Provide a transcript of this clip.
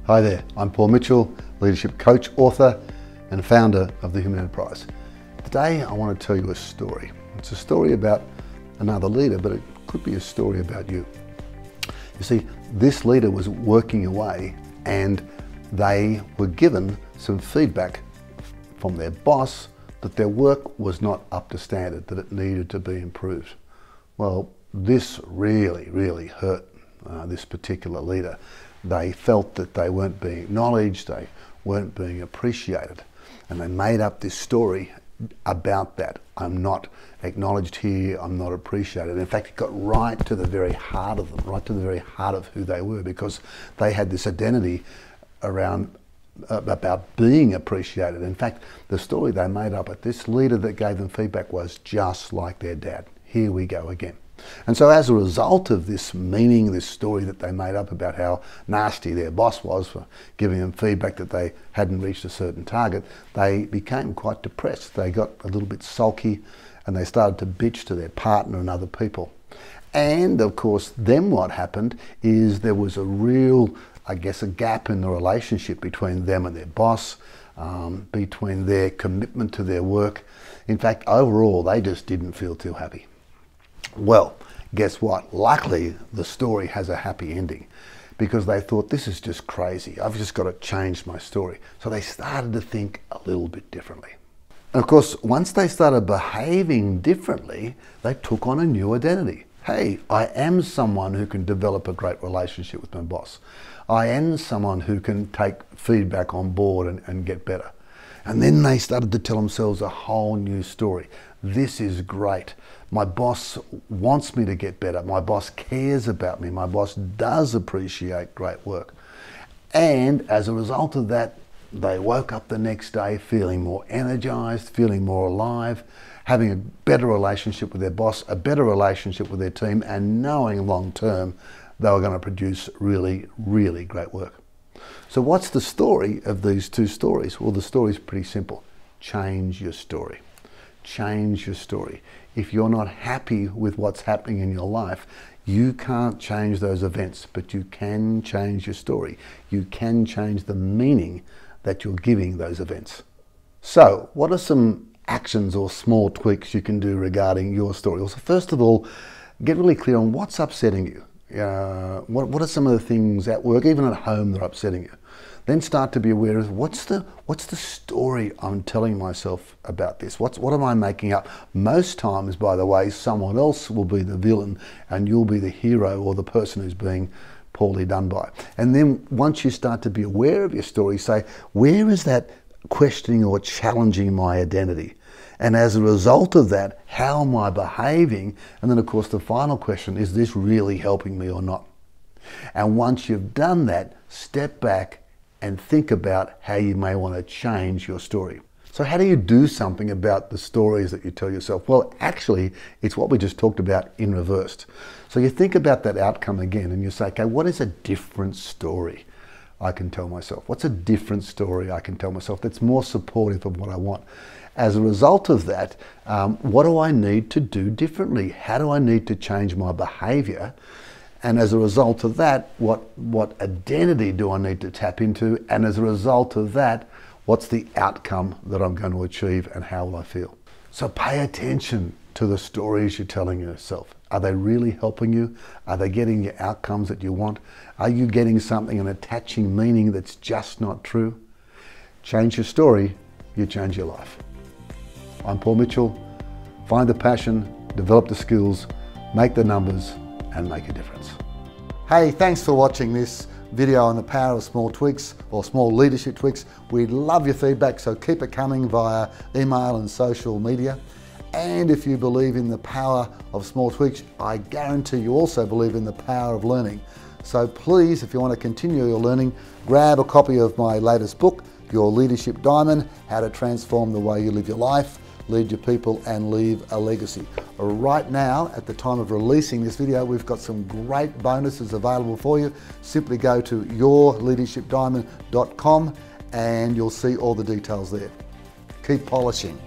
Hi there, I'm Paul Mitchell, leadership coach, author and founder of The Human Enterprise. Today I want to tell you a story. It's a story about another leader, but it could be a story about you. You see, this leader was working away and they were given some feedback from their boss that their work was not up to standard, that it needed to be improved. Well, this really hurt this particular leader. They felt that they weren't being acknowledged, they weren't being appreciated, and they made up this story about that. I'm not acknowledged here, I'm not appreciated. In fact, it got right to the very heart of them, right to the very heart of who they were, because they had this identity around about being appreciated. In fact, the story they made up at this leader that gave them feedback was just like their dad. Here we go again. And so as a result of this meaning, this story that they made up about how nasty their boss was for giving them feedback that they hadn't reached a certain target, they became quite depressed. They got a little bit sulky and they started to bitch to their partner and other people. And of course, then what happened is there was a real, I guess, a gap in the relationship between them and their boss, between their commitment to their work. In fact, overall, they just didn't feel too happy. Well, guess what? Luckily, the story has a happy ending, because they thought, this is just crazy. I've just got to change my story. So they started to think a little bit differently. And of course, once they started behaving differently, they took on a new identity. Hey, I am someone who can develop a great relationship with my boss. I am someone who can take feedback on board and get better. And then they started to tell themselves a whole new story. This is great. My boss wants me to get better. My boss cares about me. My boss does appreciate great work. And as a result of that, they woke up the next day feeling more energized, feeling more alive, having a better relationship with their boss, a better relationship with their team, and knowing long term they were going to produce really great work. So what's the story of these two stories? Well, the story is pretty simple. Change your story. Change your story. If you're not happy with what's happening in your life, you can't change those events, but you can change your story. You can change the meaning that you're giving those events. So what are some actions or small tweaks you can do regarding your story? Well, so first of all, get really clear on what's upsetting you. What are some of the things at work, even at home, that are upsetting you? Then start to be aware of what's the story I'm telling myself about this? What am I making up? Most times, by the way, someone else will be the villain and you'll be the hero or the person who's being poorly done by. And then once you start to be aware of your story, say, where is that questioning or challenging my identity? And as a result of that, how am I behaving? And then of course the final question, is this really helping me or not? And once you've done that, step back and think about how you may want to change your story. So how do you do something about the stories that you tell yourself? Well, actually, it's what we just talked about in reversed. So you think about that outcome again and you say, okay, what is a different story I can tell myself? What's a different story I can tell myself that's more supportive of what I want? As a result of that, what do I need to do differently? How do I need to change my behavior? And as a result of that, what identity do I need to tap into? And as a result of that, what's the outcome that I'm going to achieve and how will I feel? So pay attention to the stories you're telling yourself. Are they really helping you? Are they getting you outcomes that you want? Are you getting something and attaching meaning that's just not true? Change your story, you change your life. I'm Paul Mitchell. Find the passion, develop the skills, make the numbers, and make a difference. Hey, thanks for watching this video on the power of small tweaks or small leadership tweaks. We'd love your feedback, so keep it coming via email and social media. And if you believe in the power of small tweaks, I guarantee you also believe in the power of learning. So please, if you want to continue your learning, grab a copy of my latest book, Your Leadership Diamond, How to Transform the Way You Live Your Life, Lead Your People and Leave a Legacy. Right now, at the time of releasing this video, we've got some great bonuses available for you. Simply go to yourleadershipdiamond.com and you'll see all the details there. Keep polishing.